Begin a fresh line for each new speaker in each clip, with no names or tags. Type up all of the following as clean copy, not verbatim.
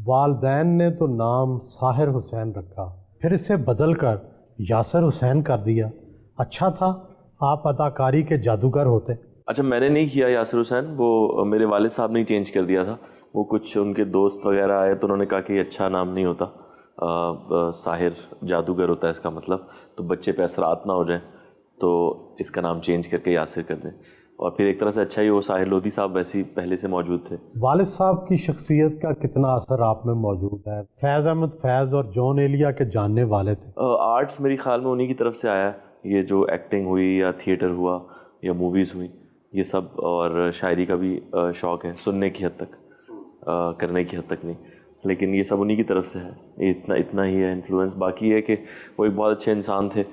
वालदैन ने तो नाम साहिर हुसैन रखा, फिर इसे बदल कर यासिर हुसैन कर दिया। अच्छा था आप अदाकारी के जादूगर होते।
अच्छा, मैंने नहीं किया यासिर हुसैन, वो मेरे वालिद साहब ने चेंज कर दिया था। वो कुछ उनके दोस्त वगैरह आए तो उन्होंने कहा कि अच्छा नाम नहीं होता, साहिर जादूगर होता है इसका मतलब, तो बच्चे पे असरात ना हो जाए, तो इसका नाम चेंज करके यासिर कर दें। और फिर एक तरह से अच्छा ही, वो साहिर लोधी साहब वैसे ही पहले से मौजूद थे।
वालिद साहब की शख्सियत का कितना असर आप में मौजूद है? फैज़ अहमद फैज़ और जॉन एलिया के जानने वाले थे।
आर्ट्स मेरे ख्याल में उन्हीं की तरफ से आया है, ये जो एक्टिंग हुई या थिएटर हुआ या मूवीज़ हुई ये सब, और शायरी का भी शौक़ है, सुनने की हद तक, करने की हद तक नहीं, लेकिन ये सब उन्हीं की तरफ से है। ये इतना इतना ही है इन्फ्लुएंस। बाकी है कि वो एक बहुत अच्छे इंसान थे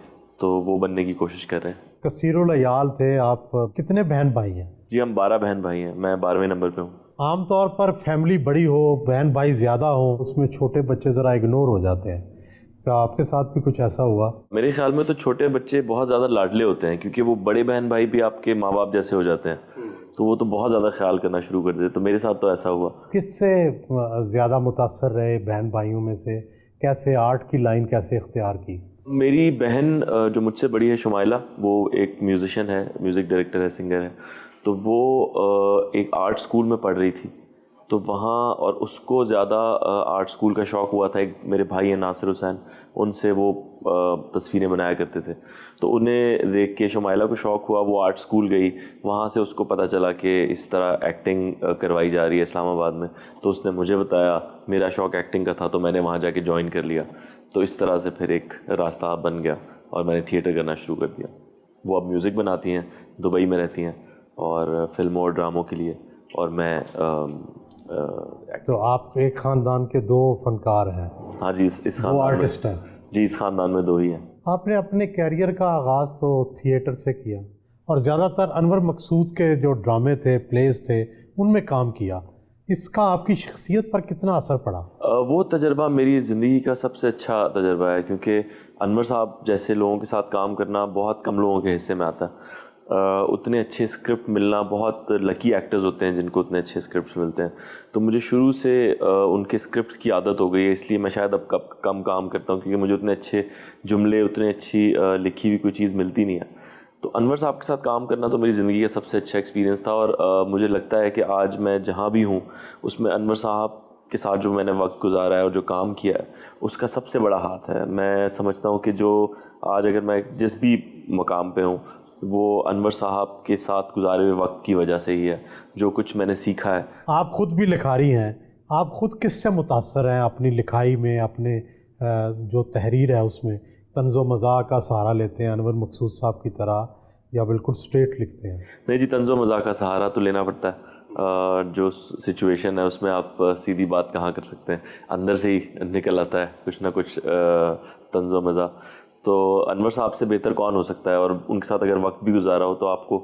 तो वो बनने की कोशिश कर रहे हैं।
कसीरुल अयाल थे आप। कितने बहन भाई हैं?
जी हम 12 बहन भाई हैं, मैं 12वें नंबर पे हूँ।
आमतौर पर फैमिली बड़ी हो, बहन भाई ज़्यादा हो, उसमें छोटे बच्चे ज़रा इग्नोर हो जाते हैं। क्या आपके साथ भी कुछ ऐसा हुआ?
मेरे ख्याल में तो छोटे बच्चे बहुत ज़्यादा लाडले होते हैं, क्योंकि वो बड़े बहन भाई भी आपके माँ बाप जैसे हो जाते हैं, तो वो तो बहुत ज़्यादा ख्याल करना शुरू कर देते। तो मेरे साथ तो ऐसा हुआ।
किससे ज़्यादा मुतासर रहे बहन भाइयों में से? कैसे आर्ट की लाइन कैसे इख्तियार की?
मेरी बहन जो मुझसे बड़ी है, शुमाइला, वो एक म्यूज़िशियन है, म्यूज़िक डायरेक्टर है, सिंगर है। तो वो एक आर्ट स्कूल में पढ़ रही थी, तो वहाँ, और उसको ज़्यादा आर्ट स्कूल का शौक़ हुआ था। एक मेरे भाई हैं नासिर हुसैन, उनसे वो तस्वीरें बनाया करते थे, तो उन्हें देख के शुमाइला को शौक़ हुआ। वो आर्ट स्कूल गई, वहाँ से उसको पता चला कि इस तरह एक्टिंग करवाई जा रही है इस्लामाबाद में, तो उसने मुझे बताया। मेरा शौक़ एक्टिंग का था तो मैंने वहाँ जाके ज्वाइन कर लिया। तो इस तरह से फिर एक रास्ता बन गया और मैंने थिएटर करना शुरू कर दिया। वो अब म्यूज़िक बनाती हैं, दुबई में रहती हैं और फिल्मों और ड्रामों के लिए, और मैं
तो आप एक ख़ानदान के दो फनकार हैं?
हाँ जी, इस
वो
खानदान
आर्टिस्ट हैं?
जी, इस ख़ानदान में दो ही हैं।
आपने अपने कैरियर का आगाज़ तो थिएटर से किया और ज़्यादातर अनवर मकसूद के जो ड्रामे थे, प्लेस थे, उनमें काम किया। इसका आपकी शख्सियत पर कितना असर पड़ा?
वो तजर्बा मेरी ज़िंदगी का सबसे अच्छा तजर्बा है, क्योंकि अनवर साहब जैसे लोगों के साथ काम करना बहुत कम लोगों के हिस्से में आता है। उतने अच्छे स्क्रिप्ट मिलना, बहुत लकी एक्टर्स होते हैं जिनको उतने अच्छे स्क्रिप्ट्स मिलते हैं। तो मुझे शुरू से उनके स्क्रिप्ट्स की आदत हो गई है, इसलिए मैं शायद अब कम काम करता हूँ, क्योंकि मुझे उतने अच्छे जुमले, उतनी अच्छी लिखी हुई कोई चीज़ मिलती नहीं है। तो अनवर साहब के साथ काम करना तो मेरी ज़िंदगी का सबसे अच्छा एक्सपीरियंस था, और मुझे लगता है कि आज मैं जहाँ भी हूँ उसमें अनवर साहब के साथ जो मैंने वक्त गुजारा है और जो काम किया है उसका सबसे बड़ा हाथ है। मैं समझता हूँ कि जो आज अगर मैं जिस भी मकाम पे हूँ वो अनवर साहब के साथ गुजारे हुए वक्त की वजह से ही है, जो कुछ मैंने सीखा है।
आप ख़ुद भी लिखारी हैं, आप ख़ुद किससे मुतासर हैं अपनी लिखाई में? अपने जो तहरीर है उसमें तंज़ो मज़ाक का सहारा लेते हैं अनवर मकसूद साहब की तरह, या बिल्कुल स्ट्रेट लिखते हैं?
नहीं जी, तंज़ो मज़ाक का सहारा तो लेना पड़ता है। जो सिचुएशन है उसमें आप सीधी बात कहाँ कर सकते हैं, अंदर से ही निकल आता है कुछ ना कुछ तंज़ो मज़ा। तो अनवर साहब से बेहतर कौन हो सकता है, और उनके साथ अगर वक्त भी गुजारा हो तो आपको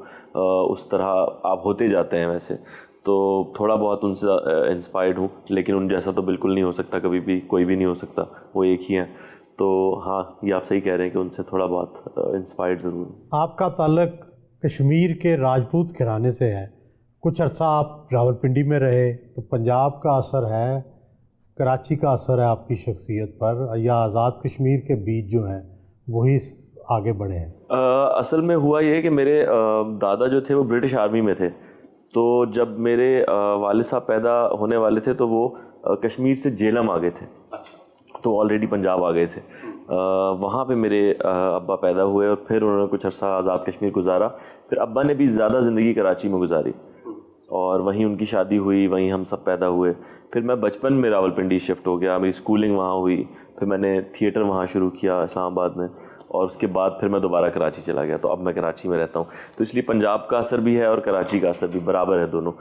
उस तरह आप होते जाते हैं वैसे। तो थोड़ा बहुत उनसे इंस्पायर्ड हूँ, लेकिन उन जैसा तो बिल्कुल नहीं हो सकता, कभी भी कोई भी नहीं हो सकता, वो एक ही हैं। तो हाँ, ये आप सही कह रहे हैं कि उनसे थोड़ा बहुत इंस्पायर्ड ज़रूर हूँ।
आपका ताल्लुक़ कश्मीर के राजपूत घराने से है, कुछ अरसा आप रावलपिंडी में रहे, तो पंजाब का असर है, कराची का असर है आपकी शख्सियत पर, या आज़ाद कश्मीर के बीच जो हैं वही आगे बढ़े हैं?
असल में हुआ ये कि मेरे दादा जो थे वो ब्रिटिश आर्मी में थे। तो जब मेरे वालिद साहब पैदा होने वाले थे तो वो कश्मीर से जेलम आ गए थे। अच्छा। तो ऑलरेडी पंजाब आ गए थे। वहाँ पे मेरे अब्बा पैदा हुए और फिर उन्होंने कुछ अर्सा आज़ाद कश्मीर गुजारा। फिर अब्बा ने भी ज़्यादा ज़िंदगी कराची में गुजारी और वहीं उनकी शादी हुई, वहीं हम सब पैदा हुए। फिर मैं बचपन में रावलपिंडी शिफ्ट हो गया, मेरी स्कूलिंग वहाँ हुई, फिर मैंने थिएटर वहाँ शुरू किया इस्लामाबाद में, और उसके बाद फिर मैं दोबारा कराची चला गया। तो अब मैं कराची में रहता हूँ। तो इसलिए पंजाब का असर भी है और कराची का असर भी बराबर है, दोनों।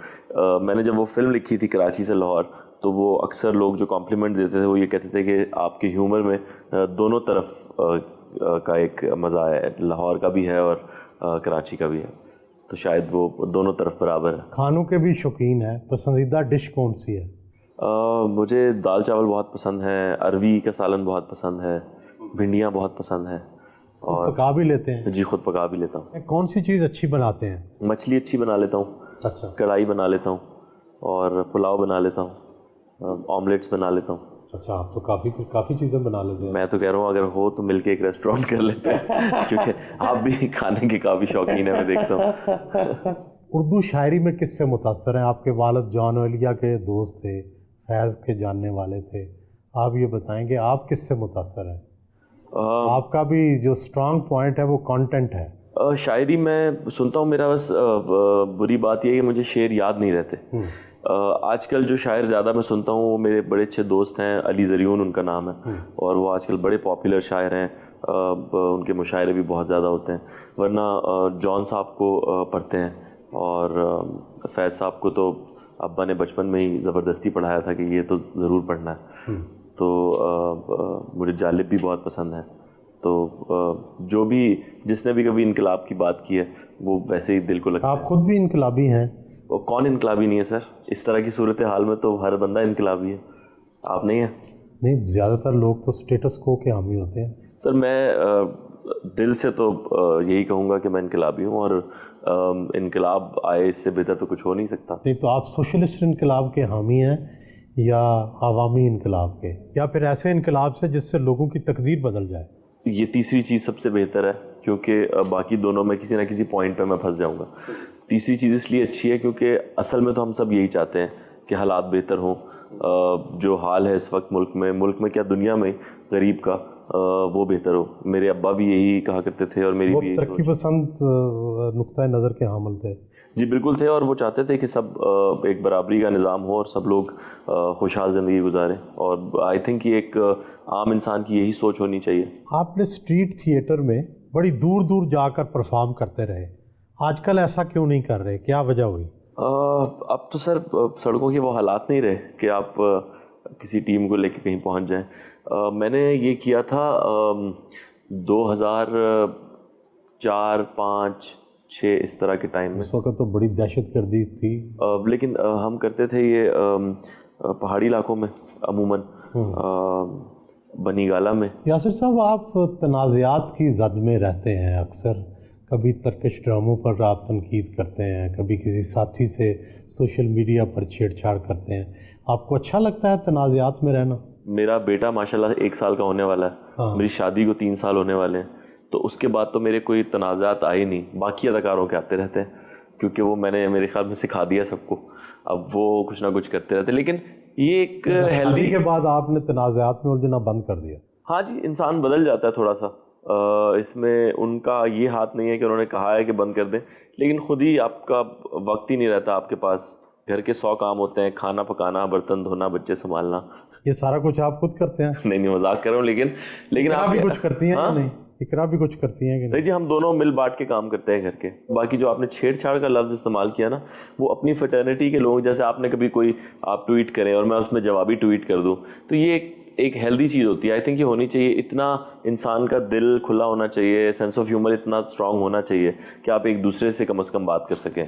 मैंने जब वो फिल्म लिखी थी कराची से लाहौर, तो वो अक्सर लोग जो कॉम्प्लीमेंट देते थे वो ये कहते थे कि आपके ह्यूमर में दोनों तरफ का एक मज़ा है, लाहौर का भी है और कराची का भी है। तो शायद वो दोनों तरफ बराबर है।
खानों के भी शौकीन है, पसंदीदा डिश कौन सी है?
मुझे दाल चावल बहुत पसंद है, अरवी का सालन बहुत पसंद है, भिंडियाँ बहुत पसंद है।
खुद पका भी लेते हैं?
जी, खुद पका भी लेता हूँ।
कौन सी चीज़ अच्छी बनाते हैं?
मछली अच्छी बना लेता हूँ।
अच्छा।
कढ़ाई बना लेता हूँ और पुलाव बना लेता हूँ। ऑमलेट्स बना लेता हूँ।
अच्छा, आप तो काफ़ी चीज़ें बना लेते हैं।
मैं तो कह रहा हूँ अगर हो तो मिलके एक रेस्टोरेंट कर लेते हैं क्योंकि आप भी खाने के काफ़ी शौकीन है, मैं देखता हूँ।
उर्दू शायरी में किससे मुतासर हैं? आपके वालिद जॉन ओलिया के दोस्त थे, फैज़ के जानने वाले थे। आप ये बताएंगे आप किससे मुतासर हैं? आपका भी जो स्ट्रॉन्ग पॉइंट है वो कंटेंट है।
शायरी मैं सुनता हूँ, मेरा बस बुरी बात यह है कि मुझे शेर याद नहीं रहते। आजकल जो शायर ज़्यादा मैं सुनता हूँ वो मेरे बड़े अच्छे दोस्त हैं, अली ज़रियून उनका नाम है, और वो आजकल बड़े पॉपुलर शायर हैं। उनके मुशायरे भी बहुत ज़्यादा होते हैं। वरना जॉन साहब को पढ़ते हैं, और फैज़ साहब को तो अब्बा ने बचपन में ही ज़बरदस्ती पढ़ाया था कि ये तो ज़रूर पढ़ना है। तो मुझे जालिब भी बहुत पसंद है। तो जो भी जिसने भी कभी इनकलाब की बात की है वो वैसे ही दिल को लगता है।
आप खुद भी इनकलाबी हैं?
वो कौन इनकलाबी नहीं है सर? इस तरह की सूरत हाल में तो हर बंदा इनकलाबी है। आप नहीं है?
नहीं, ज़्यादातर लोग तो स्टेटस को के हामी होते हैं।
सर मैं दिल से तो यही कहूँगा कि मैं इनकलाबी हूँ, और इनकलाब आए इससे बेहतर तो कुछ हो नहीं सकता।
नहीं, तो आप सोशलिस्ट इनकलाब के हामी हैं या अवामी इनकलाब के, या फिर ऐसे इनकलाब से जिससे लोगों की तकदीर बदल जाए?
ये तीसरी चीज़ सबसे बेहतर है, क्योंकि बाकी दोनों में किसी ना किसी पॉइंट पे मैं फंस जाऊंगा। तीसरी चीज़ इसलिए अच्छी है क्योंकि असल में तो हम सब यही चाहते हैं कि हालात बेहतर हों। जो हाल है इस वक्त मुल्क में क्या दुनिया में गरीब का, वो बेहतर हो। मेरे अब्बा भी यही कहा करते थे और मेरी भी
तरक्की पसंद नुक्ता नज़र के हामिल थे।
जी बिल्कुल थे, और वो चाहते थे कि सब एक बराबरी का निज़ाम हो और सब लोग खुशहाल ज़िंदगी गुजारें। और आई थिंक ये एक आम इंसान की यही सोच होनी चाहिए।
आपने स्ट्रीट थिएटर में बड़ी दूर दूर जाकर परफॉर्म करते रहे, आजकल ऐसा क्यों नहीं कर रहे? क्या वजह हुई?
अब तो सर सड़कों के वो हालात नहीं रहे कि आप किसी टीम को लेके कहीं पहुंच जाएं। मैंने ये किया था 2004, 5, 6 इस तरह के टाइम में।
उस वक्त तो बड़ी दहशतगर्दी थी।
लेकिन हम करते थे ये पहाड़ी इलाकों में, अमूमन बनीगाला में।
यासिर साहब, आप तनाज़ात की जद में रहते हैं अक्सर। कभी तर्कश ड्रामों पर आप तनकीद करते हैं, कभी किसी साथी से सोशल मीडिया पर छेड़छाड़ करते हैं। आपको अच्छा लगता है तनाज़ात में रहना?
मेरा बेटा माशाल्लाह 1 साल का होने वाला है।
हाँ।
मेरी शादी को 3 साल होने वाले हैं, तो उसके बाद तो मेरे कोई तनाज़ात आए नहीं। बाकी अदाकारों के आते रहते हैं, क्योंकि वो मैंने मेरे ख्याल में सिखा दिया सबको। अब वो कुछ ना कुछ करते रहते हैं, लेकिन ये एक हेल्दी
के बाद आपने तनाज़ात में उलझना बंद कर दिया?
हाँ जी, इंसान बदल जाता है थोड़ा सा। इसमें उनका ये हाथ नहीं है कि उन्होंने कहा है कि बंद कर दें, लेकिन ख़ुद ही आपका वक्त ही नहीं रहता आपके पास। घर के 100 काम होते हैं, खाना पकाना, बर्तन धोना, बच्चे संभालना।
ये सारा कुछ आप खुद करते हैं?
नहीं मजाक कर रहा हूँ, लेकिन
आप भी कुछ करती हैं? हाँ? नहीं, इकरा भी कुछ करती हैं कि
नहीं? जी, हम दोनों मिल बांट के काम करते हैं घर के। बाकी जो आपने छेड़छाड़ का लफ्ज़ इस्तेमाल किया ना, वो अपनी फ्रेटर्निटी के लोग, जैसे आपने कभी कोई आप ट्वीट करें और मैं उसमें जवाबी ट्वीट कर दूं, तो ये एक हेल्दी चीज़ होती है। आई थिंक ये होनी चाहिए। इतना इंसान का दिल खुला होना चाहिए, सेंस ऑफ ह्यूमर इतना स्ट्रांग होना चाहिए कि आप एक दूसरे से कम से कम बात कर सकें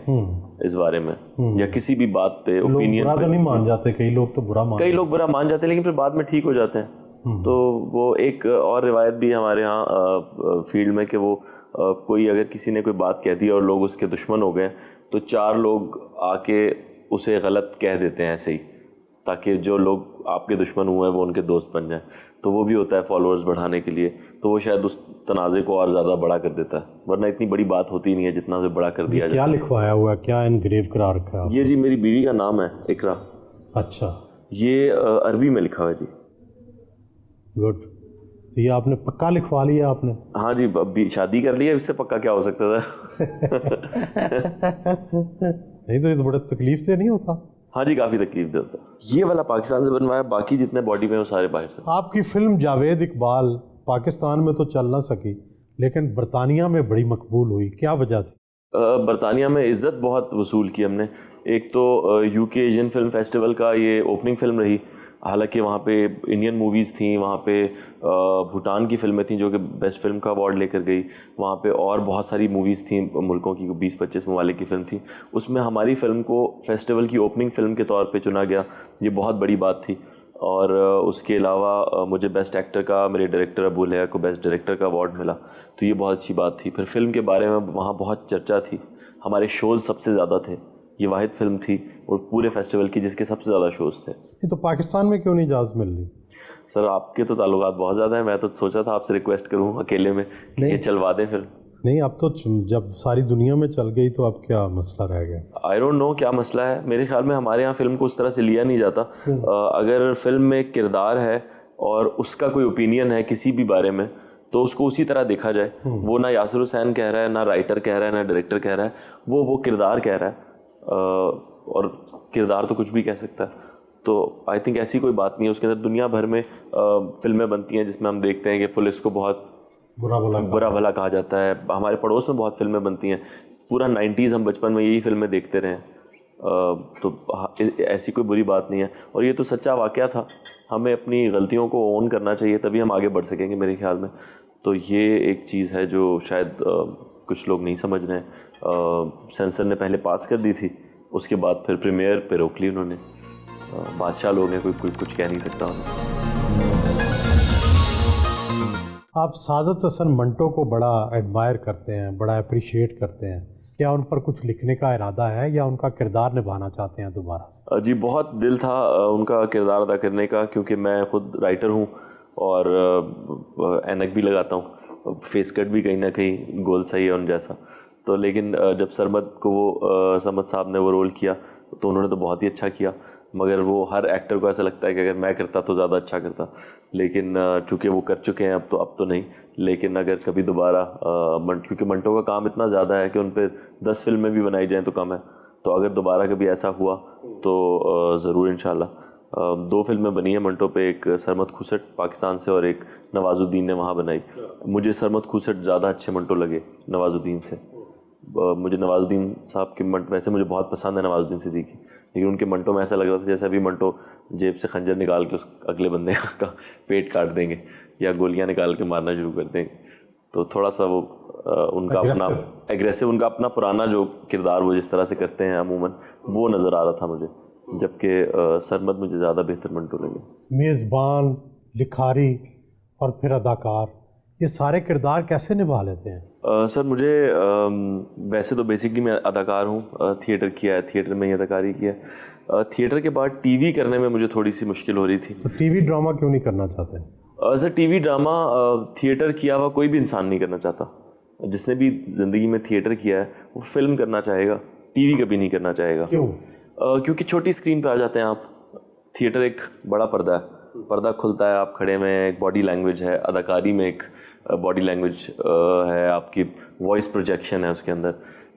इस बारे में, या किसी भी बात पे ओपिनियन।
बुरा तो नहीं मान जाते कई लोग? तो कई
लोग बुरा मान जाते हैं, लेकिन फिर बाद में ठीक हो जाते हैं। तो वो एक और रिवायत भी हमारे यहाँ फील्ड में कि वो कोई अगर किसी ने कोई बात कह दी और लोग उसके दुश्मन हो गए, तो 4 लोग आके उसे गलत कह देते हैं ऐसे ही, ताकि जो लोग आपके दुश्मन हुए हैं वो उनके दोस्त बन जाएं। तो वो भी होता है फॉलोअर्स बढ़ाने के लिए, तो वो शायद उस तनाज़े को और ज़्यादा बड़ा कर देता है। वरना इतनी बड़ी बात होती नहीं है जितना उसे बड़ा कर दिया जाए।
क्या लिखवाया हुआ है, क्या इनग्रेव करा रखा है?
ये जी मेरी बीवी का नाम है, इकरा।
अच्छा, ये
अरबी में लिखा हुआ है जी।
गुड। तो ये आपने पक्का लिखवा लिया आपने?
हाँ जी, अभी शादी कर लिया, इससे पक्का क्या हो सकता था?
नहीं तो ये तो बड़ा तकलीफ से नहीं होता?
हाँ जी, काफ़ी तकलीफ दे होता है। ये वाला पाकिस्तान से बनवाया, बाकी जितने बॉडी में वो सारे बाहर से।
आपकी फिल्म जावेद इकबाल पाकिस्तान में तो चल ना सकी, लेकिन बरतानिया में बड़ी मकबूल हुई, क्या वजह थी?
बरतानिया में इज़्ज़त बहुत वसूल की हमने। एक तो यूके एशियन फिल्म फेस्टिवल का ये ओपनिंग फिल्म रही। हालांकि वहाँ पे इंडियन मूवीज़ थी, वहाँ पे भूटान की फिल्में थी जो कि बेस्ट फिल्म का अवार्ड लेकर गई। वहाँ पे और बहुत सारी मूवीज़ थी मुल्कों की, 20-25 ममालिक की फ़िल्म थी। उसमें हमारी फ़िल्म को फेस्टिवल की ओपनिंग फ़िल्म के तौर पे चुना गया। ये बहुत बड़ी बात थी। और उसके अलावा मुझे बेस्ट एक्टर का, मेरे डायरेक्टर अबू लैया को बेस्ट डायरेक्टर का अवार्ड मिला, तो ये बहुत अच्छी बात थी। फिर फिल्म के बारे में वहाँ बहुत चर्चा थी, हमारे शोज़ सबसे ज़्यादा थे ये वाहिद फिल्म थी और पूरे फेस्टिवल की जिसके सबसे ज़्यादा शोज़ थे।
ये तो पाकिस्तान में क्यों नहीं इजाज़त मिल रही?
सर आपके तो ताल्लुकात बहुत ज़्यादा हैं, मैं तो सोचा था आपसे रिक्वेस्ट करूँ अकेले में कि ये चलवा दें फिल्म।
नहीं, अब तो जब सारी दुनिया में चल गई तो अब क्या मसला रह गया?
आई डोंट नो क्या मसला है। मेरे ख्याल में हमारे यहाँ फ़िल्म को उस तरह से लिया नहीं जाता। अगर फिल्म में किरदार है और उसका कोई ओपिनियन है किसी भी बारे में तो उसको उसी तरह देखा जाए। वो ना यासिर हुसैन कह रहा है, ना राइटर कह रहा है, ना डायरेक्टर कह रहा है, वो किरदार कह रहा है। और किरदार तो कुछ भी कह सकता है। तो आई थिंक ऐसी कोई बात नहीं है। उसके अंदर दुनिया भर में फिल्में बनती हैं जिसमें हम देखते हैं कि पुलिस को बहुत बुरा भला कहा जाता है। हमारे पड़ोस में बहुत फिल्में बनती हैं, पूरा 90s हम बचपन में यही फिल्में देखते रहे। तो ऐसी कोई बुरी बात नहीं है और ये तो सच्चा वाक़या था। हमें अपनी गलतियों को ओन करना चाहिए, तभी हम आगे बढ़ सकेंगे मेरे ख्याल में। तो ये एक चीज़ है जो शायद कुछ लोग नहीं समझ रहे हैं। सेंसर ने पहले पास कर दी थी, उसके बाद फिर प्रीमियर पे रोक ली उन्होंने। बादशाह लोग हैं, कोई कुछ कह नहीं सकता उन्हें।
आप सादत हसन मंटो को बड़ा एडमायर करते हैं, बड़ा अप्रिशिएट करते हैं। क्या उन पर कुछ लिखने का इरादा है या उनका किरदार निभाना चाहते हैं दोबारा से?
जी बहुत दिल था उनका किरदार अदा करने का, क्योंकि मैं ख़ुद राइटर हूँ और ऐनक भी लगाता हूँ, फेस कट भी कहीं ना कहीं गोल सही है उन जैसा। तो लेकिन जब सरमद को वो समद साहब ने वो रोल किया तो उन्होंने तो बहुत ही अच्छा किया, मगर वो हर एक्टर को ऐसा लगता है कि अगर मैं करता तो ज़्यादा अच्छा करता। लेकिन चूँकि वो कर चुके हैं अब तो नहीं। लेकिन अगर कभी दोबारा क्योंकि मंटो का काम इतना ज़्यादा है कि उन पर 10 फिल्में भी बनाई जाएँ तो कम है। तो अगर दोबारा कभी ऐसा हुआ तो ज़रूर इंशाल्लाह। 2 फिल्में बनी हैं मंटो पे, एक सरमद खुसट पाकिस्तान से और एक नवाजुद्दीन ने वहाँ बनाई। मुझे सरमद खुसट ज़्यादा अच्छे मंटो लगे नवाजुद्दीन से। मुझे नवाजुद्दीन साहब के मंटो वैसे मुझे बहुत पसंद है, नवाजुद्दीन सिद्दीकी, लेकिन उनके मंटो में ऐसा लग रहा था जैसे अभी मंटो जेब से खंजर निकाल के उस अगले बंदे का पेट काट देंगे या गोलियां निकाल के मारना शुरू कर देंगे। तो थोड़ा सा वो उनका अपना एग्रेसिव, उनका अपना पुराना जो किरदार वो जिस तरह से करते हैं अमूमन, वो नज़र आ रहा था मुझे, जबकि सरमद मुझे ज़्यादा बेहतर मंटो लगे।
मेज़बान, लिखारी और फिर अदाकार, ये सारे किरदार कैसे निभा लेते हैं?
सर मुझे वैसे तो बेसिकली मैं अदाकार हूँ, थिएटर किया है, थिएटर में ही अदाकारी किया है। थिएटर के बाद टीवी करने में मुझे थोड़ी सी मुश्किल हो रही थी।
तो टीवी ड्रामा क्यों नहीं करना चाहते?
सर टीवी ड्रामा थिएटर किया हुआ कोई भी इंसान नहीं करना चाहता। जिसने भी ज़िंदगी में थिएटर किया है वो फिल्म करना चाहेगा, टीवी कभी नहीं करना चाहेगा।
क्यों?
क्योंकि छोटी स्क्रीन पे आ जाते हैं आप। थिएटर एक बड़ा पर्दा है, पर्दा खुलता है, आप खड़े में एक बॉडी लैंग्वेज है, अदाकारी में एक बॉडी लैंग्वेज है, आपकी वॉइस प्रोजेक्शन है उसके अंदर।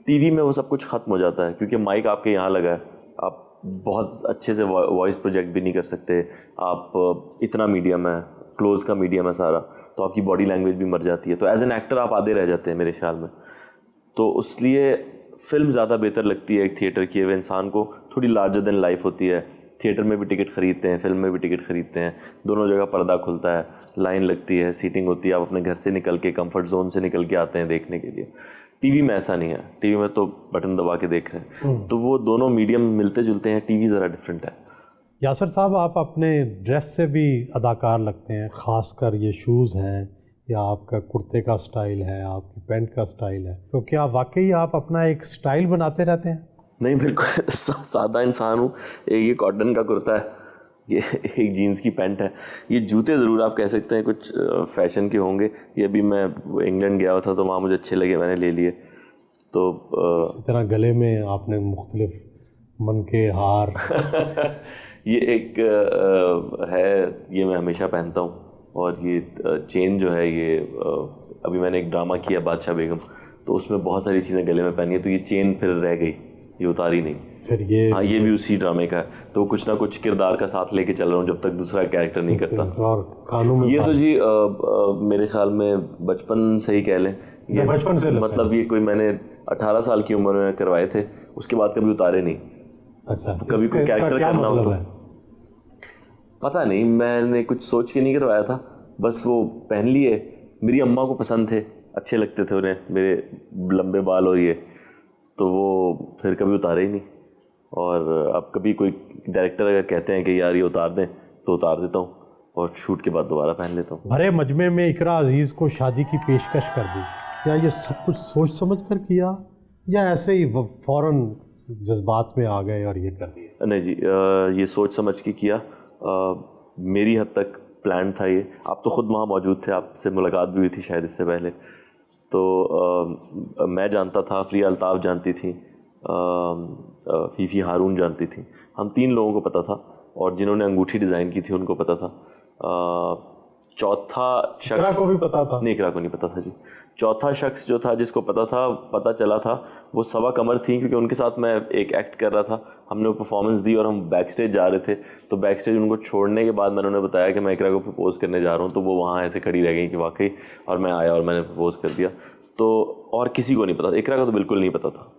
टीवी में वो सब कुछ ख़त्म हो जाता है क्योंकि माइक आपके यहाँ लगा है, आप बहुत अच्छे से वॉइस प्रोजेक्ट भी नहीं कर सकते। आप इतना मीडियम है, क्लोज का मीडियम है सारा, तो आपकी बॉडी लैंग्वेज भी मर जाती है। तो एज एन एक्टर आप आधे रह जाते हैं मेरे ख्याल में। तो इसलिए फ़िल्म ज़्यादा बेहतर लगती है एक थिएटर किए हुए इंसान को। थोड़ी लार्जर देन लाइफ होती है। थिएटर में भी टिकट ख़रीदते हैं, फिल्म में भी टिकट ख़रीदते हैं, दोनों जगह पर्दा खुलता है, लाइन लगती है, सीटिंग होती है, आप अपने घर से निकल के कंफर्ट जोन से निकल के आते हैं देखने के लिए। टीवी में ऐसा नहीं है, टीवी में तो बटन दबा के देख रहे हैं। तो वो दोनों मीडियम मिलते जुलते हैं, टीवी ज़रा डिफरेंट है।
यासर साहब, आप अपने ड्रेस से भी अदाकार लगते हैं, ख़ासकर ये शूज़ हैं या आपका कुर्ते का स्टाइल है, आपकी पैंट का स्टाइल है, तो क्या वाकई आप अपना एक स्टाइल बनाते रहते हैं?
नहीं, बिल्कुल सादा इंसान हूँ। ये कॉटन का कुर्ता है, ये एक जीन्स की पैंट है। ये जूते ज़रूर आप कह सकते हैं कुछ फैशन के होंगे। ये अभी मैं इंग्लैंड गया हुआ था तो वहाँ मुझे अच्छे लगे, मैंने ले लिए। तो
इसी तरह गले में आपने मुख्तलिफ मन के हार
ये एक है, ये मैं हमेशा पहनता हूँ। और ये चेन जो है, ये अभी मैंने एक ड्रामा किया बादशाह बेगम, तो उसमें बहुत सारी चीज़ें गले में पहनी है, तो ये चेन फिर रह गई, ये उतारी नहीं।
फिर ये
हाँ, ये भी उसी ड्रामे का है। तो कुछ ना कुछ किरदार का साथ लेके चल रहा हूँ जब तक दूसरा कैरेक्टर नहीं करता।
और कानून में
ये तो जी मेरे ख्याल में बचपन से ही कह लें,
ये बचपन से
मतलब ये कोई मैंने 18 साल की उम्र में करवाए थे, उसके बाद कभी उतारे नहीं।
अच्छा,
कभी कोई कैरेक्टर करना हो तो पता नहीं, मैंने कुछ सोच के नहीं करवाया था, बस वो पहन लिए। मेरी अम्मा को पसंद थे, अच्छे लगते थे उन्हें मेरे लंबे बाल और ये, तो वो फिर कभी उतारे ही नहीं। और अब कभी कोई डायरेक्टर अगर कहते हैं कि यार ये उतार दें तो उतार देता हूँ और शूट के बाद दोबारा पहन लेता हूँ।
भरे मजमे में इकरा अजीज़ को शादी की पेशकश कर दी, क्या ये सब कुछ सोच समझ कर किया या ऐसे ही फ़ौरन जज्बात में आ गए और ये कर दिया?
नहीं जी, ये सोच समझ के किया। मेरी हद तक प्लान था ये। आप तो ख़ुद वहाँ मौजूद थे, आपसे मुलाकात भी हुई थी शायद इससे पहले। तो मैं जानता था, फ़रिया अल्ताफ़ जानती थी, फीफी हारून जानती थी। हम 3 लोगों को पता था, और जिन्होंने अंगूठी डिज़ाइन की थी उनको पता था। चौथा शख्स,
इकरा को भी पता था?
नहीं, इकरा को नहीं पता था जी। चौथा शख्स जो था, जिसको पता चला था, वो सवा कमर थी, क्योंकि उनके साथ मैं एक एक्ट कर रहा था। हमने वो परफॉर्मेंस दी और हम बैक स्टेज जा रहे थे। तो बैक स्टेज उनको छोड़ने के बाद मैंने उन्हें बताया कि मैं इकरा को प्रपोज़ करने जा रहा हूँ। तो वो वहाँ ऐसे खड़ी रह गई कि वाकई, और मैं आया और मैंने प्रपोज़ कर दिया। तो और किसी को नहीं पता था, इकरा का तो बिल्कुल नहीं पता था।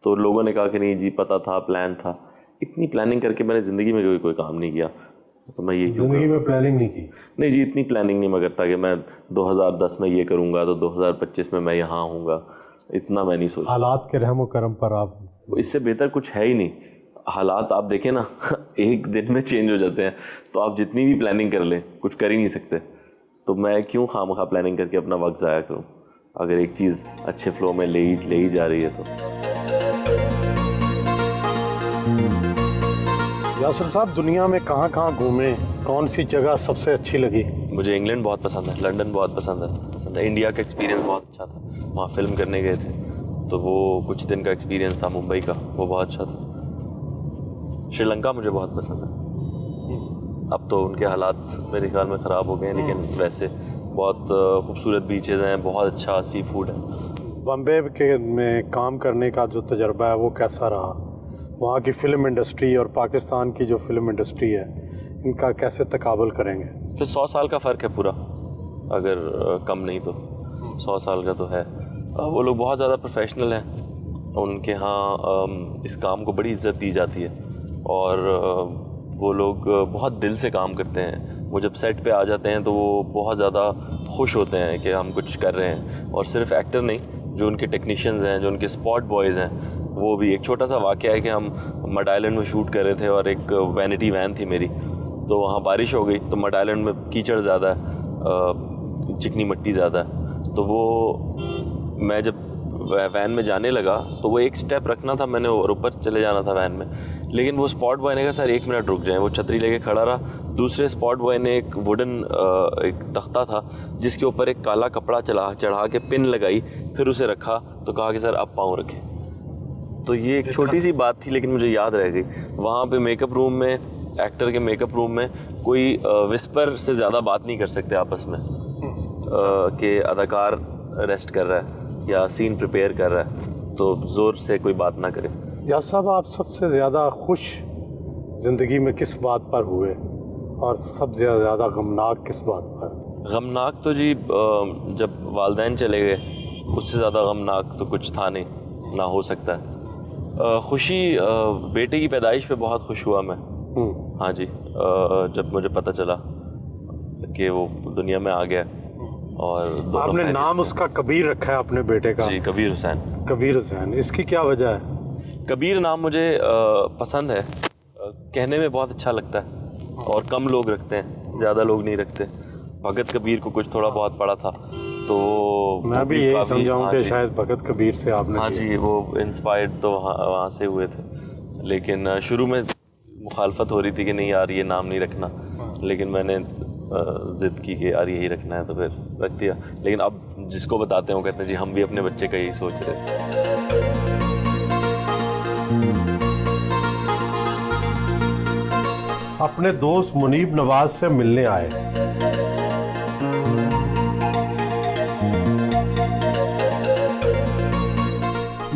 तो लोगों ने कहा कि नहीं जी, पता था, प्लान था। इतनी प्लानिंग करके मैंने ज़िंदगी में कोई काम नहीं किया। तो मैं ये
ज़िंदगी में प्लानिंग नहीं की?
नहीं जी, इतनी प्लानिंग नहीं मैं करता कि मैं 2010 में ये करूँगा तो 2025 में मैं यहाँ हूँगा। इतना मैं नहीं सोचता।
हालात के रहम करम पर आप,
इससे बेहतर कुछ है ही नहीं। हालात आप देखें ना, एक दिन में चेंज हो जाते हैं। तो आप जितनी भी प्लानिंग कर लें, कुछ कर ही नहीं सकते। तो मैं क्यों खामखा प्लानिंग करके अपना वक्त ज़ाया करूँ, अगर एक चीज़ अच्छे फ्लो में ले ही जा रही है तो।
यासिर साहब, दुनिया में कहाँ कहाँ घूमे, कौन सी जगह सबसे अच्छी लगी?
मुझे इंग्लैंड बहुत पसंद है, लंदन बहुत पसंद है। इंडिया का एक्सपीरियंस बहुत अच्छा था। वहाँ फिल्म करने गए थे, तो वो कुछ दिन का एक्सपीरियंस था मुंबई का, वो बहुत अच्छा था। श्रीलंका मुझे बहुत पसंद है। अब तो उनके हालात मेरे ख्याल में ख़राब हो गए हैं, लेकिन वैसे बहुत खूबसूरत बीचेज़ हैं, बहुत अच्छा सी फूड है।
बॉम्बे के में काम करने का जो तजर्बा है वो कैसा रहा? वहाँ की फ़िल्म इंडस्ट्री और पाकिस्तान की जो फिल्म इंडस्ट्री है, इनका कैसे तकाबल करेंगे?
तो 100 साल का फ़र्क है पूरा, अगर कम नहीं तो 100 साल का तो है। वो लोग बहुत ज़्यादा प्रोफेशनल हैं। उनके यहाँ इस काम को बड़ी इज़्ज़त दी जाती है, और वो लोग बहुत दिल से काम करते हैं। वो जब सेट पे आ जाते हैं तो वो बहुत ज़्यादा खुश होते हैं कि हम कुछ कर रहे हैं। और सिर्फ एक्टर नहीं, जो उनके टेक्नीशियंस हैं, जो उनके स्पॉट बॉयज़ हैं, वो भी। एक छोटा सा वाक़या है कि हम मड आइलैंड में शूट कर रहे थे, और एक वैनिटी वैन थी मेरी, तो वहाँ बारिश हो गई। तो मड आइलैंड में कीचड़ ज़्यादा है, चिकनी मिट्टी ज़्यादा है। तो वो मैं जब वैन में जाने लगा तो वो एक स्टेप रखना था मैंने, और ऊपर चले जाना था वैन में। लेकिन वो स्पॉट बॉय ने कहा सर 1 मिनट रुक जाएं। वो छतरी लेके खड़ा रहा। दूसरे स्पॉट बॉय ने एक वुडन एक तख्ता था जिसके ऊपर एक काला कपड़ा चढ़ा के पिन लगाई, फिर उसे रखा, तो कहा कि सर अब पाँव रखें। तो ये एक छोटी सी बात थी, लेकिन मुझे याद रह गई। वहाँ पे मेकअप रूम में, एक्टर के मेकअप रूम में कोई विस्पर से ज़्यादा बात नहीं कर सकते आपस में, कि अदाकार रेस्ट कर रहा है या सीन प्रिपेयर कर रहा है, तो ज़ोर से कोई बात ना करे।
यार साहब, आप सबसे ज़्यादा खुश ज़िंदगी में किस बात पर हुए, और सबसे ज़्यादा गमनाक किस बात पर?
गमनाक तो जी जब वालिदैन चले गए, उससे ज़्यादा गमनाक तो कुछ था नहीं, ना हो सकता है। खुशी, बेटे की पैदाइश पे बहुत खुश हुआ मैं। हाँ जी, जब मुझे पता चला कि वो दुनिया में आ गया। और
आपने नाम उसका कबीर रखा है अपने बेटे का?
जी, कबीर हुसैन।
कबीर हुसैन, इसकी क्या वजह है?
कबीर नाम मुझे पसंद है, कहने में बहुत अच्छा लगता है, और कम लोग रखते हैं, ज़्यादा लोग नहीं रखते। भगत कबीर को कुछ थोड़ा बहुत पढ़ा था, तो
मैं भी यही समझाऊँ कि शायद भगत कबीर से आपने।
हाँ जी, वो इंस्पायर्ड तो वहाँ से हुए थे। लेकिन शुरू में मुखालफत हो रही थी कि नहीं यार ये नाम नहीं रखना, लेकिन मैंने ज़िद की कि यार यही रखना है, तो फिर रख दिया। लेकिन अब जिसको बताते हैं वो कहते हैं जी हम भी अपने बच्चे का यही सोच रहे थे।
अपने दोस्त मुनीब नवाज से मिलने आए।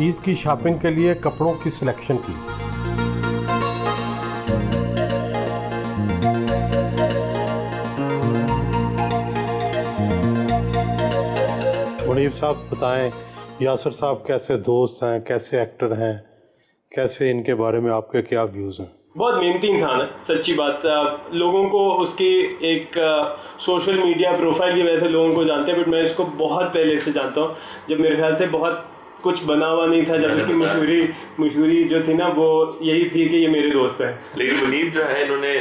ईद की शॉपिंग के लिए कपड़ों की सिलेक्शन की। मुनीब साहब बताएं, यासिर साहब कैसे दोस्त हैं, कैसे एक्टर हैं, कैसे इनके बारे में आपके क्या व्यूज़ हैं?
बहुत मेहनती इंसान है, सच्ची बात। लोगों को उसकी एक सोशल मीडिया प्रोफाइल की वजह से लोगों को जानते हैं, बट मैं इसको बहुत पहले से जानता हूँ, जब मेरे ख्याल से बहुत कुछ बना हुआ नहीं था। जब इसकी मशहूरी जो थी ना, वो यही थी कि ये मेरे दोस्त हैं।
लेकिन मुनीब जो है, इन्होंने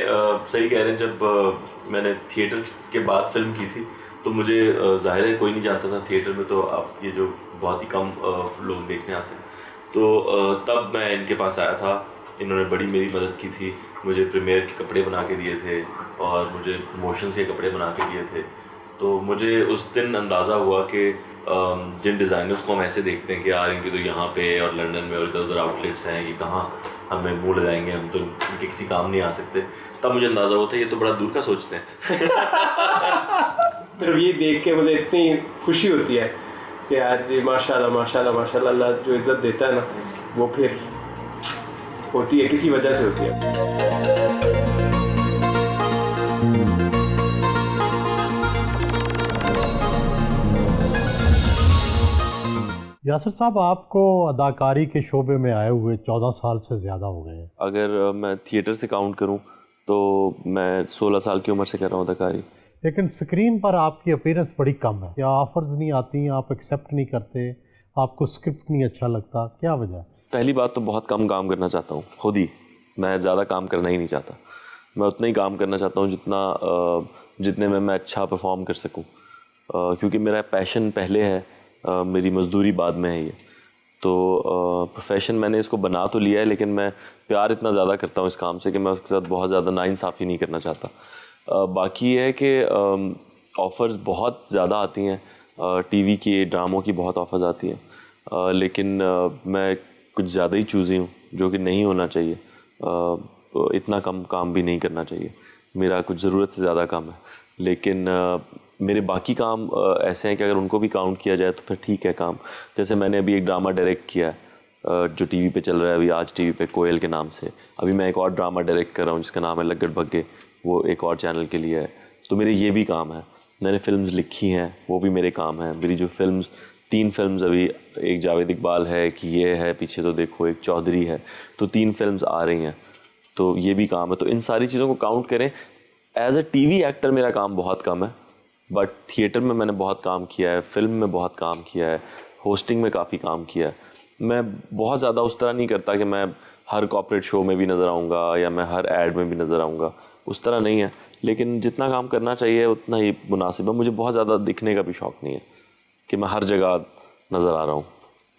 सही कह रहे हैं, जब मैंने थिएटर के बाद फिल्म की थी तो मुझे जाहिर है कोई नहीं जानता था थिएटर में, तो आप ये जो बहुत ही कम लोग देखने आते हैं, तो तब मैं इनके पास आया था। इन्होंने बड़ी मेरी मदद की थी, मुझे प्रीमियर के कपड़े बना के दिए थे और मुझे प्रमोशंस के कपड़े बना के दिए थे। तो मुझे उस दिन अंदाज़ा हुआ कि जिन डिज़ाइनर्स को हम ऐसे देखते हैं कि यार इनके तो यहाँ पे और लंदन में और इधर उधर आउटलेट्स हैं, ये कहाँ हमें मुँह लगाएंगे, हम तो इनके किसी काम नहीं आ सकते। तब मुझे अंदाज़ा होता है ये तो बड़ा दूर का सोचते हैं।
तो ये देख के मुझे इतनी खुशी होती है कि यार जी माशाल्लाह माशाल्लाह माशाल्लाह, अल्लाह जो इज़्ज़त देता है ना वो फिर होती है, किसी वजह से होती है।
यासिर साहब, आपको अदाकारी के शोबे में आए हुए 14 साल से ज़्यादा हो गए हैं।
अगर मैं थिएटर से काउंट करूं तो मैं 16 साल की उम्र से कर रहा हूं अदाकारी।
लेकिन स्क्रीन पर आपकी अपीयरेंस बड़ी कम है। क्या ऑफर्स नहीं आती, आप एक्सेप्ट नहीं करते, आपको स्क्रिप्ट नहीं अच्छा लगता, क्या वजह है?
पहली बात तो बहुत कम काम करना चाहता हूँ खुद ही, मैं ज़्यादा काम करना ही नहीं चाहता। मैं उतना ही काम करना चाहता हूँ जितने में मैं अच्छा परफॉर्म कर सकूँ, क्योंकि मेरा पैशन पहले है, मेरी मजदूरी बाद में है ये। तो प्रोफेशन मैंने इसको बना तो लिया है, लेकिन मैं प्यार इतना ज़्यादा करता हूँ इस काम से कि मैं उसके साथ बहुत ज़्यादा नाइंसाफ़ी नहीं करना चाहता। बाकी ये है कि ऑफ़र्स बहुत ज़्यादा आती हैं, टीवी की ड्रामों की बहुत ऑफ़र्स आती हैं, लेकिन मैं कुछ ज़्यादा ही चूज़ी हूँ, जो कि नहीं होना चाहिए। इतना कम काम भी नहीं करना चाहिए, मेरा कुछ ज़रूरत से ज़्यादा काम है। लेकिन मेरे बाकी काम ऐसे हैं कि अगर उनको भी काउंट किया जाए तो फिर ठीक है काम। जैसे मैंने अभी एक ड्रामा डायरेक्ट किया है जो टीवी पे चल रहा है अभी, आज टीवी पे कोयल के नाम से। अभी मैं एक और ड्रामा डायरेक्ट कर रहा हूँ जिसका नाम है लगड़ भग्गे, वो एक और चैनल के लिए है। तो मेरे ये भी काम है। मैंने फ़िल्म्स लिखी हैं, वो भी मेरे काम है। मेरी जो फिल्म्स 3 फिल्म्स अभी, एक जावेद इकबाल है कि ये है पीछे तो देखो, एक चौधरी है, तो 3 फिल्म्स आ रही हैं, तो ये भी काम है। तो इन सारी चीज़ों को काउंट करें, एज अ टीवी एक्टर मेरा काम बहुत कम है, बट थिएटर में मैंने बहुत काम किया है, फिल्म में बहुत काम किया है, होस्टिंग में काफ़ी काम किया है। मैं बहुत ज़्यादा उस तरह नहीं करता कि मैं हर कॉर्पोरेट शो में भी नज़र आऊँगा या मैं हर एड में भी नज़र आऊँगा, उस तरह नहीं है। लेकिन जितना काम करना चाहिए उतना ही मुनासिब है। मुझे बहुत ज़्यादा दिखने का भी शौक़ नहीं है कि मैं हर जगह नज़र आ रहा हूँ,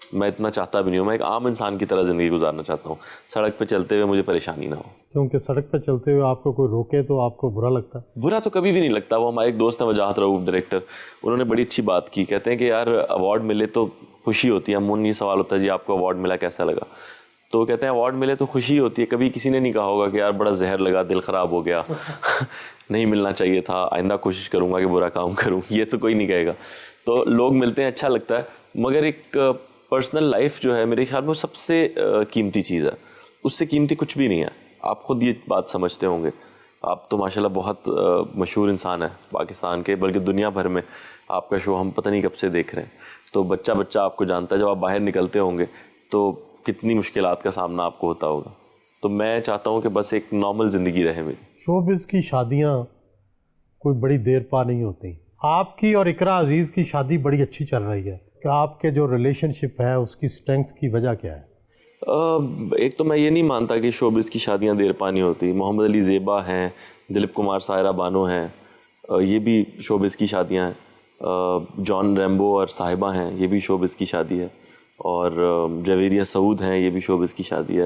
मैं इतना चाहता भी नहीं हूँ। मैं एक आम इंसान की तरह ज़िंदगी गुजारना चाहता हूँ, सड़क पे चलते हुए मुझे परेशानी ना हो।
क्योंकि सड़क पे चलते हुए आपको कोई रोके तो आपको बुरा लगता है?
बुरा तो कभी भी नहीं लगता। वो हमारे एक दोस्त हैं वजाहत रऊफ डायरेक्टर, उन्होंने बड़ी अच्छी बात की। कहते हैं कि यार अवार्ड मिले तो खुशी होती है। अमून ये सवाल होता है जी आपको अवार्ड मिला कैसा लगा, तो कहते हैं अवार्ड मिले तो खुशी होती है। कभी किसी ने नहीं कहा होगा कि यार बड़ा जहर लगा, दिल ख़राब हो गया नहीं मिलना चाहिए था, आइंदा कोशिश करूँगा कि बुरा काम करूँ, ये तो कोई नहीं कहेगा। तो लोग मिलते हैं, अच्छा लगता है। मगर एक पर्सनल लाइफ जो है मेरे ख्याल में वो सबसे कीमती चीज़ है, उससे कीमती कुछ भी नहीं है। आप खुद ये बात समझते होंगे। आप तो माशाल्लाह बहुत मशहूर इंसान है पाकिस्तान के, बल्कि दुनिया भर में आपका शो हम पता नहीं कब से देख रहे हैं। तो बच्चा बच्चा आपको जानता है। जब आप बाहर निकलते होंगे तो कितनी मुश्किलात का सामना आपको होता होगा। तो मैं चाहता हूँ कि बस एक नॉर्मल ज़िंदगी रहे मेरी।
शोबिज़ की शादियाँ कोई बड़ी देर पा नहीं होती। आपकी और इकरा अजीज़ की शादी बड़ी अच्छी चल रही है, कि आपके जो रिलेशनशिप है उसकी स्ट्रेंथ की वजह क्या है?
एक तो मैं ये नहीं मानता कि शोबिज़ की शादियां देर पानी होती। मोहम्मद अली ज़ेबा हैं, दिलीप कुमार सायरा बानो हैं, ये भी शोबिज़ की शादियां हैं। जॉन रैम्बो और साहिबा हैं, ये भी शोबिज़ की शादी है। और जवेरिया सऊद हैं, ये भी शोबिज़ की शादी है।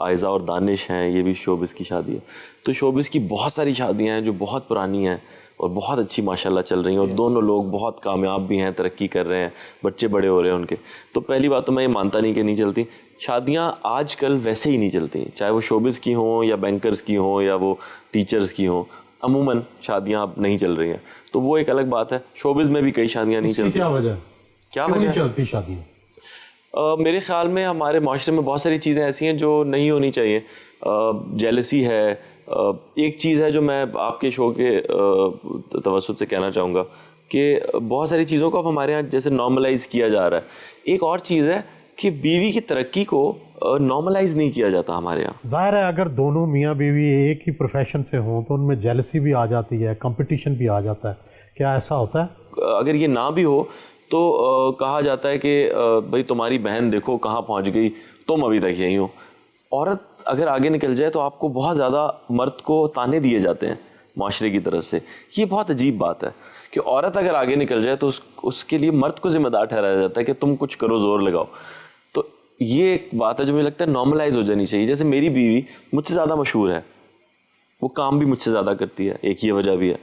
आयज़ा और दानिश हैं, ये भी शोबिज़ की शादी है। तो शोबिज़ की बहुत सारी शादियां हैं जो बहुत पुरानी हैं और बहुत अच्छी माशाल्लाह चल रही हैं, और दोनों लोग बहुत कामयाब भी हैं, तरक्की कर रहे हैं, बच्चे बड़े हो रहे हैं उनके। तो पहली बात तो मैं ये मानता नहीं कि नहीं चलती शादियां। आजकल वैसे ही नहीं चलती, चाहे वो शोबिज़ की हों या बैंकर्स की हों या वो टीचर्स की हों, अमूमन शादियां अब नहीं चल रही हैं। तो वो एक अलग बात है। शोबिज़ में भी कई शादियाँ नहीं चलती।
क्या वजह,
क्या
क्यों
वजह
नहीं चलती शादियाँ?
मेरे ख़्याल में हमारे माशरे में बहुत सारी चीज़ें ऐसी हैं जो नहीं होनी चाहिए। जेलसी है, एक चीज़ है जो मैं आपके शो के तवज्जुह से कहना चाहूँगा कि बहुत सारी चीज़ों को अब हमारे यहाँ जैसे नॉर्मलाइज़ किया जा रहा है। एक और चीज़ है कि बीवी की तरक्की को नॉर्मलाइज़ नहीं किया जाता हमारे यहाँ।
ज़ाहिर है अगर दोनों मियाँ बीवी एक ही प्रोफेशन से हों तो उनमें जेलसी भी आ जाती है, कंपटीशन भी आ जाता है। क्या ऐसा होता है?
अगर ये ना भी हो तो कहा जाता है कि भाई तुम्हारी बहन देखो कहाँ पहुँच गई, तुम अभी तक यहीं हो। औरत अगर आगे निकल जाए तो आपको बहुत ज़्यादा मर्द को ताने दिए जाते हैं माशरे की तरफ से। ये बहुत अजीब बात है कि औरत अगर आगे निकल जाए तो उसके लिए मर्द को ज़िम्मेदार ठहराया जाता है कि तुम कुछ करो, ज़ोर लगाओ। तो ये एक बात है जो मुझे लगता है नॉर्मलाइज हो जानी चाहिए। जैसे मेरी बीवी मुझसे ज़्यादा मशहूर है, वो काम भी मुझसे ज़्यादा करती है, एक ये वजह भी है।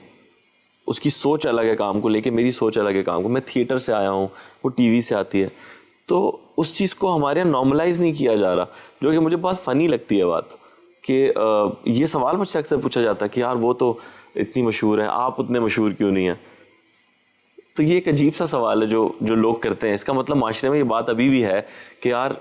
उसकी सोच अलग है काम को लेके, मेरी सोच अलग है काम को। मैं थिएटर से आया हूँ, वो टीवी से आती है, तो उस चीज़ को हमारे यहाँ नॉर्मलाइज नहीं किया जा रहा, जो कि मुझे बहुत फ़नी लगती है बात कि ये सवाल मुझसे अक्सर पूछा जाता है कि यार वो तो इतनी मशहूर है, आप उतने मशहूर क्यों नहीं हैं। तो ये एक अजीब सा सवाल है जो लोग करते हैं। इसका मतलब माशरे में ये बात अभी भी है कि यार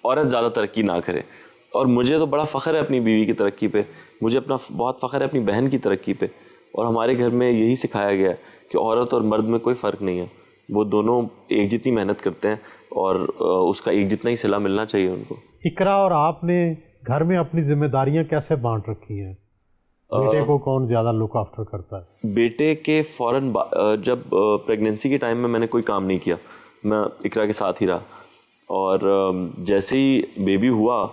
औरत ज़्यादा तरक्की ना करे। और मुझे तो बड़ा फ़ख्र है अपनी बीवी की तरक्की पे, मुझे अपना बहुत फ़ख्र है अपनी बहन की तरक्की पे। और हमारे घर में यही सिखाया गया है कि औरत और मर्द में कोई फ़र्क नहीं है, वो दोनों एक जितनी मेहनत करते हैं और उसका एक जितना ही सिला मिलना चाहिए उनको।
इकरा और आपने घर में अपनी जिम्मेदारियां कैसे बांट रखी हैं? बेटे को कौन ज़्यादा लुक आफ्टर करता है?
बेटे के फ़ौरन जब प्रेगनेंसी के टाइम में मैंने कोई काम नहीं किया, मैं इकरा के साथ ही रहा। और जैसे ही बेबी हुआ,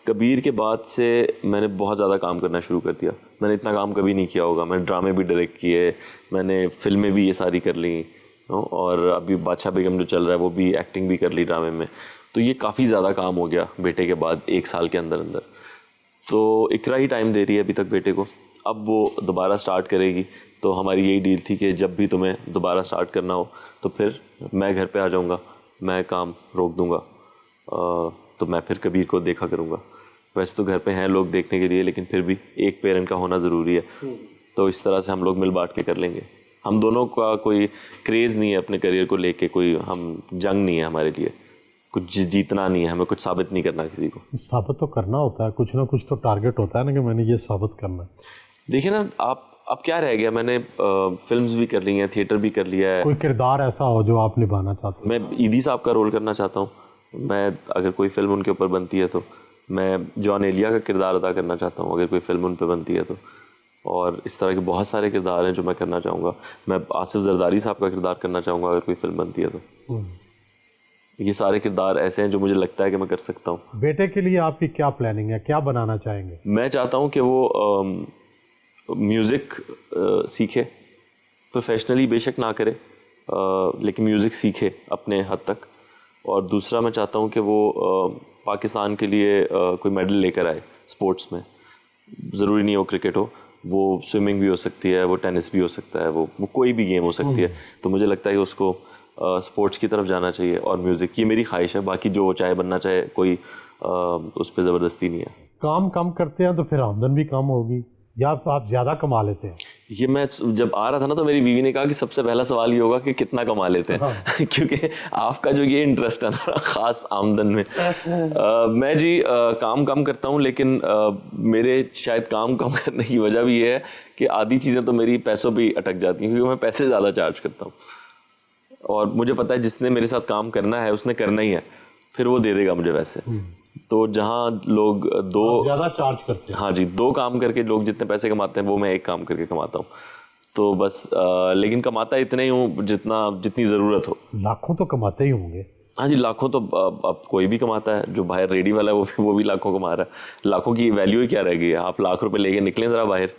कबीर के बाद से मैंने बहुत ज़्यादा काम करना शुरू कर दिया। मैंने इतना काम कभी नहीं किया होगा। मैंने ड्रामे भी डायरेक्ट किए, मैंने फिल्में भी ये सारी कर ली, और अभी बादशाह बेगम जो चल रहा है वो भी एक्टिंग भी कर ली ड्रामे में। तो ये काफ़ी ज़्यादा काम हो गया बेटे के बाद 1 साल के अंदर अंदर। तो इकरा ही टाइम दे रही है अभी तक बेटे को। अब वो दोबारा स्टार्ट करेगी, तो हमारी यही डील थी कि जब भी तुम्हें दोबारा स्टार्ट करना हो तो फिर मैं घर पे आ जाऊँगा, मैं काम रोक दूँगा, तो मैं फिर कबीर को देखा करूँगा। वैसे तो घर पे हैं लोग देखने के लिए, लेकिन फिर भी एक पेरेंट का होना ज़रूरी है। तो इस तरह से हम लोग मिल बांट के कर लेंगे। हम दोनों का कोई क्रेज़ नहीं है अपने करियर को लेके, कोई हम जंग नहीं है हमारे लिए, कुछ जीतना नहीं है, हमें कुछ साबित नहीं करना किसी को।
साबित तो करना होता है, कुछ ना कुछ तो टारगेट होता है ना कि मैंने ये साबित करना है।
देखिए ना, आप क्या रह गया, मैंने फिल्म्स भी कर ली हैं, थिएटर भी कर लिया है।
कोई किरदार ऐसा हो जो आप निभाना चाहते
मैं ईदी साहब का रोल करना चाहता हूँ। मैं अगर कोई फिल्म उनके ऊपर बनती है तो मैं जॉन एलिया का किरदार अदा करना चाहता हूँ, अगर कोई फिल्म उन पर बनती है तो। और इस तरह के बहुत सारे किरदार हैं जो मैं करना चाहूँगा। मैं आसिफ जरदारी साहब का किरदार करना चाहूँगा अगर कोई फिल्म बनती है तो। ये सारे किरदार ऐसे हैं जो मुझे लगता है कि मैं कर सकता हूँ।
बेटे के लिए आपकी क्या प्लानिंग है, क्या बनाना चाहेंगे?
मैं चाहता हूँ कि वो म्यूज़िक सीखे, प्रोफेशनली बेशक ना करे, लेकिन म्यूज़िक सीखे अपने हद तक। और दूसरा मैं चाहता हूँ कि वो पाकिस्तान के लिए कोई मेडल लेकर आए स्पोर्ट्स में। ज़रूरी नहीं हो क्रिकेट हो, वो स्विमिंग भी हो सकती है, वो टेनिस भी हो सकता है, वो कोई भी गेम हो सकती है। तो मुझे लगता है कि उसको स्पोर्ट्स की तरफ जाना चाहिए और म्यूज़िक, ये मेरी ख्वाहिश है। बाकी जो चाहे बनना चाहे, कोई उस पर ज़बरदस्ती नहीं है। काम
कम करते हैं तो फिर आमदन भी कम होगी, या आप ज़्यादा कमा लेते हैं?
ये मैं जब आ रहा था ना तो मेरी बीवी ने कहा कि सबसे पहला सवाल ये होगा कि कितना कमा लेते हैं। हाँ। क्योंकि आपका जो ये इंटरेस्ट है ना ख़ास आमदन में, मैं जी काम कम करता हूँ, लेकिन मेरे शायद काम कम करने की वजह भी ये है कि आधी चीज़ें तो मेरी पैसों पे ही अटक जाती हैं, क्योंकि मैं पैसे ज़्यादा चार्ज करता हूँ। और मुझे पता है जिसने मेरे साथ काम करना है उसने करना ही है, फिर वो दे देगा मुझे वैसे। तो जहाँ लोग
ज़्यादा चार्ज करते हैं,
हाँ जी, 2 काम करके लोग जितने पैसे कमाते हैं वो मैं 1 काम करके कमाता हूँ। तो बस लेकिन कमाता इतने ही हूँ जितनी ज़रूरत हो।
लाखों तो कमाते ही होंगे?
हाँ जी, लाखों तो अब कोई भी कमाता है। जो बाहर रेडी वाला है वो भी लाखों कमा रहा है। लाखों की वैल्यू ही क्या रह गई है? आप लाख रुपए लेके निकलें ज़रा बाहर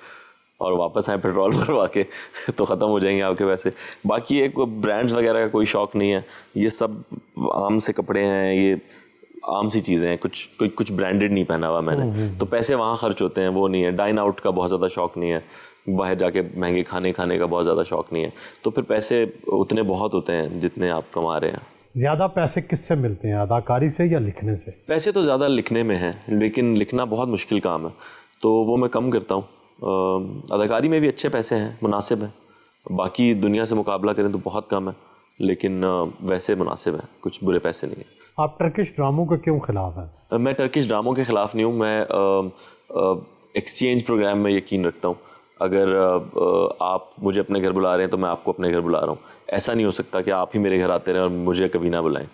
और वापस आए पेट्रोल भरवा के तो ख़त्म हो जाएंगे आपके पैसे। बाकी एक ब्रांड्स वगैरह का कोई शौक़ नहीं है, ये सब आम से कपड़े हैं, ये आम सी चीज़ें हैं, कुछ ब्रांडेड नहीं पहना हुआ मैंने। तो पैसे वहाँ खर्च होते हैं, वो नहीं है। डाइन आउट का बहुत ज़्यादा शौक़ नहीं है, बाहर जाके महंगे खाने का बहुत ज़्यादा शौक़ नहीं है। तो फिर पैसे उतने बहुत होते हैं जितने आप कमा रहे हैं।
ज़्यादा पैसे किससे मिलते हैं, अदाकारी से या लिखने से?
पैसे तो ज़्यादा लिखने में हैं, लेकिन लिखना बहुत मुश्किल काम है, तो वो मैं कम करता हूँ। अदाकारी में भी अच्छे पैसे हैं, मुनासिब है। बाकी दुनिया से मुकाबला करें तो बहुत कम है, लेकिन वैसे मुनासिब है, कुछ बुरे पैसे नहीं हैं।
आप टर्किश ड्रामों के क्यों खिलाफ हैं?
मैं टर्किश ड्रामों के ख़िलाफ़ नहीं हूँ। मैं एक्सचेंज प्रोग्राम में यकीन रखता हूँ। अगर आप मुझे अपने घर बुला रहे हैं तो मैं आपको अपने घर बुला रहा हूँ। ऐसा नहीं हो सकता कि आप ही मेरे घर आते रहें और मुझे कभी ना बुलाएं।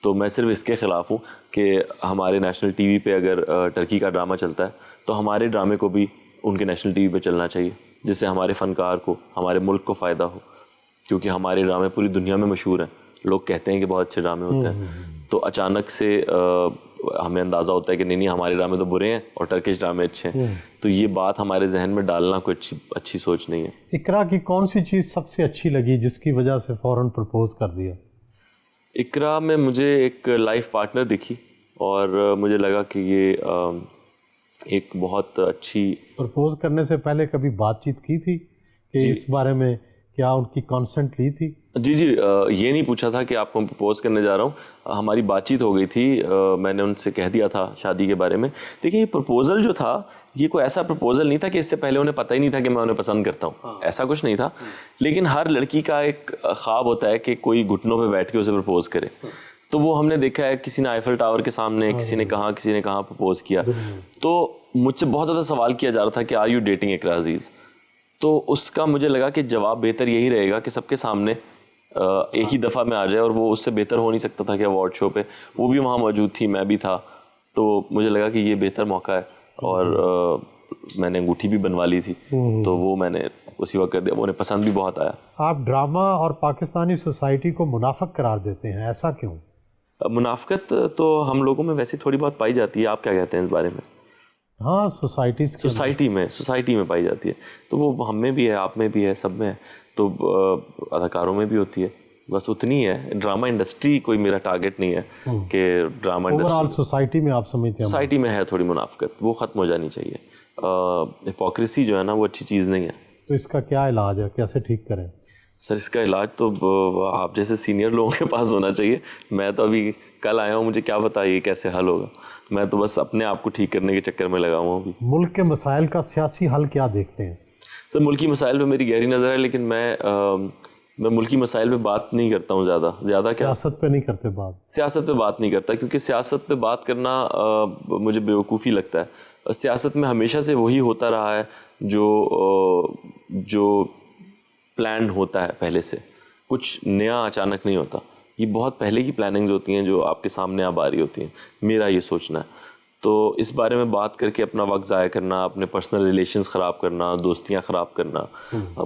तो मैं सिर्फ इसके ख़िलाफ़ हूँ कि हमारे नेशनल टीवी पे अगर टर्की का ड्रामा चलता है तो हमारे ड्रामे को भी उनके नेशनल टीवी पे चलना चाहिए, जिससे हमारे फ़नकार को, हमारे मुल्क को फ़ायदा हो। क्योंकि हमारे ड्रामे पूरी दुनिया में मशहूर हैं, लोग कहते हैं कि बहुत अच्छे ड्रामे होते हैं। तो अचानक से हमें अंदाज़ा होता है कि नहीं हमारे ड्रामे तो बुरे हैं और टर्किश ड्रामे अच्छे हैं। तो ये बात हमारे जहन में डालना कोई अच्छी सोच नहीं है।
इकरा की कौन सी चीज़ सबसे अच्छी लगी जिसकी वजह से फ़ौरन प्रपोज कर दिया?
इकरा में मुझे एक लाइफ पार्टनर दिखी और मुझे लगा कि ये एक बहुत अच्छी।
प्रपोज करने से पहले कभी बातचीत की थी कि इस बारे में, क्या उनकी कॉन्सेंट ली थी?
जी जी, ये नहीं पूछा था कि आपको प्रपोज करने जा रहा हूँ। हमारी बातचीत हो गई थी, मैंने उनसे कह दिया था शादी के बारे में। देखिए, ये प्रपोज़ल जो था, ये कोई ऐसा प्रपोज़ल नहीं था कि इससे पहले उन्हें पता ही नहीं था कि मैं उन्हें पसंद करता हूँ। ऐसा कुछ नहीं था। लेकिन हर लड़की का एक ख्वाब होता है कि कोई घुटनों पे बैठ के उसे प्रपोज करे। तो वो हमने देखा है, किसी ने आईफल टावर के सामने, किसी ने कहाँ प्रपोज किया। तो मुझसे बहुत ज़्यादा सवाल किया जा रहा था कि आर यू डेटिंग इकरा अजीज़। तो उसका मुझे लगा कि जवाब बेहतर यही रहेगा कि सबके सामने एक ही दफ़ा में आ जाए, और वो उससे बेहतर हो नहीं सकता था कि अवार्ड शो पे वो भी वहाँ मौजूद थी, मैं भी था। तो मुझे लगा कि ये बेहतर मौका है, और मैंने अंगूठी भी बनवा ली थी, तो वो मैंने उसी वक्त कर दिया। उन्हें पसंद भी बहुत आया।
आप ड्रामा और पाकिस्तानी सोसाइटी को मुनाफिक करार देते हैं, ऐसा क्यों?
मुनाफिकत तो हम लोगों में वैसे थोड़ी बहुत पाई जाती है। आप क्या कहते हैं इस बारे में?
हाँ, सोसाइटी
में पाई जाती है। तो वो हम में भी है, आप में भी है, सब में है। तो अदाकारों में भी होती है, बस उतनी है। ड्रामा इंडस्ट्री कोई मेरा टारगेट नहीं है कि ड्रामा इंडस्ट्री।
सोसाइटी में आप समझते हैं
सोसाइटी में है थोड़ी मुनाफिकत, वो ख़त्म हो जानी चाहिए। हिपोक्रेसी जो है ना, वो अच्छी चीज़ नहीं है।
तो इसका क्या इलाज है, कैसे ठीक करें?
सर, इसका इलाज तो आप जैसे सीनियर लोगों के पास होना चाहिए। मैं तो अभी कल आया हूँ, मुझे क्या पता ये कैसे हल होगा। मैं तो बस अपने आप को ठीक करने के चक्कर में लगा हुआ हूँ अभी।
मुल्क के मसाइल का सियासी हल क्या देखते हैं?
सर, मुल्की मसाइल पे मेरी गहरी नज़र है, लेकिन मैं मुल्की मसाइल पे बात नहीं करता हूँ ज़्यादा क्या।
सियासत पे नहीं करते बात?
सियासत पे बात नहीं करता, क्योंकि सियासत पे बात करना मुझे बेवकूफ़ी लगता है। सियासत में हमेशा से वही होता रहा है जो प्लान होता है पहले से, कुछ नया अचानक नहीं होता। ये बहुत पहले की प्लानिंग्स होती हैं जो आपके सामने अब आ रही होती हैं, मेरा ये सोचना है। तो इस बारे में बात करके अपना वक्त ज़ाया करना, अपने पर्सनल रिलेशंस ख़राब करना, दोस्तियाँ ख़राब करना,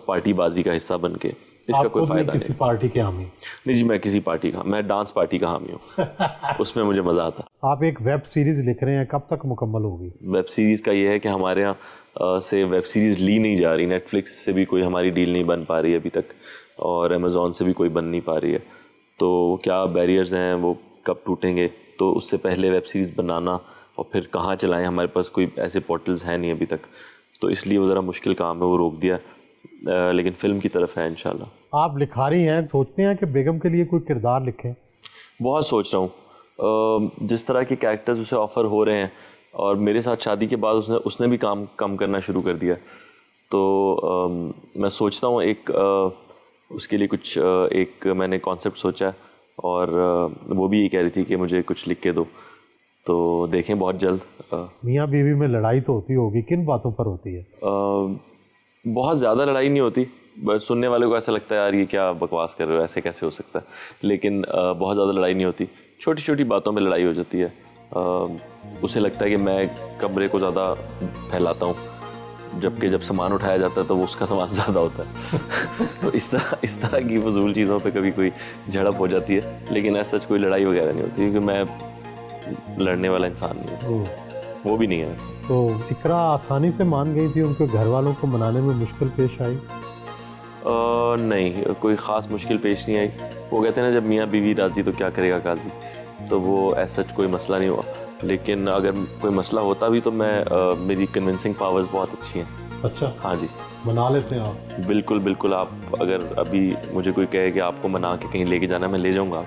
पार्टीबाजी का हिस्सा बन के, इसका कोई फ़ायदा नहीं।
किसी पार्टी के हामी?
नहीं जी, मैं किसी पार्टी का, मैं डांस पार्टी का हामी हूँ। उसमें मुझे मज़ा आता।
आप एक वेब सीरीज़ लिख रहे हैं, कब तक मुकम्मल होगी?
वेब सीरीज़ का ये है कि हमारे यहाँ से वेब सीरीज़ ली नहीं जा रही। नेटफ्लिक्स से भी कोई हमारी डील नहीं बन पा रही है अभी तक, और अमेज़ॉन से भी कोई बन नहीं पा रही है। तो क्या बैरियर्स हैं, वो कब टूटेंगे? तो उससे पहले वेब सीरीज़ बनाना और फिर कहाँ चलाएं, हमारे पास कोई ऐसे पोर्टल्स हैं नहीं अभी तक। तो इसलिए वो ज़रा मुश्किल काम है, वो रोक दिया। लेकिन फ़िल्म की तरफ है इंशाल्लाह।
आप लिखारी हैं, सोचते हैं कि बेगम के लिए कोई किरदार लिखें?
बहुत सोच रहा हूँ। जिस तरह के कैरेक्टर्स उसे ऑफ़र हो रहे हैं, और मेरे साथ शादी के बाद उसने भी काम कम करना शुरू कर दिया। तो मैं सोचता हूँ उसके लिए कुछ एक मैंने कॉन्सेप्ट सोचा है, और वो भी ये कह रही थी कि मुझे कुछ लिख के दो। तो देखें बहुत जल्द।
मियाँ बीवी में लड़ाई तो होती होगी, किन बातों पर होती है?
बहुत ज़्यादा लड़ाई नहीं होती, बस सुनने वाले को ऐसा लगता है यार ये क्या बकवास कर रहे हो, ऐसे कैसे हो सकता है। लेकिन बहुत ज़्यादा लड़ाई नहीं होती, छोटी छोटी बातों में लड़ाई हो जाती है। उसे लगता है कि मैं कमरे को ज़्यादा फैलाता हूँ, जबकि जब सामान उठाया जाता है तो वो उसका सामान ज़्यादा होता है। तो इस तरह की फजूल चीज़ों पे कभी कोई झड़प हो जाती है, लेकिन ऐसा कोई लड़ाई वगैरह नहीं होती, क्योंकि मैं लड़ने वाला इंसान नहीं हूँ, वो भी नहीं है ऐसा।
तो इकरा आसानी से मान गई थी, उनके घर वालों को मनाने में मुश्किल पेश आई?
नहीं, कोई ख़ास मुश्किल पेश नहीं आई। वो कहते हैं ना, जब मियाँ बीवी राजी तो क्या करेगा काजी। तो वो ऐसा कोई मसला नहीं हुआ। लेकिन अगर कोई मसला होता भी तो मेरी कन्विंसिंग पावर्स बहुत अच्छी हैं।
अच्छा,
हाँ जी,
मना लेते हैं आप?
बिल्कुल बिल्कुल। आप अगर अभी मुझे कोई कहे कि आपको मना के कहीं लेके जाना, मैं ले जाऊँगा।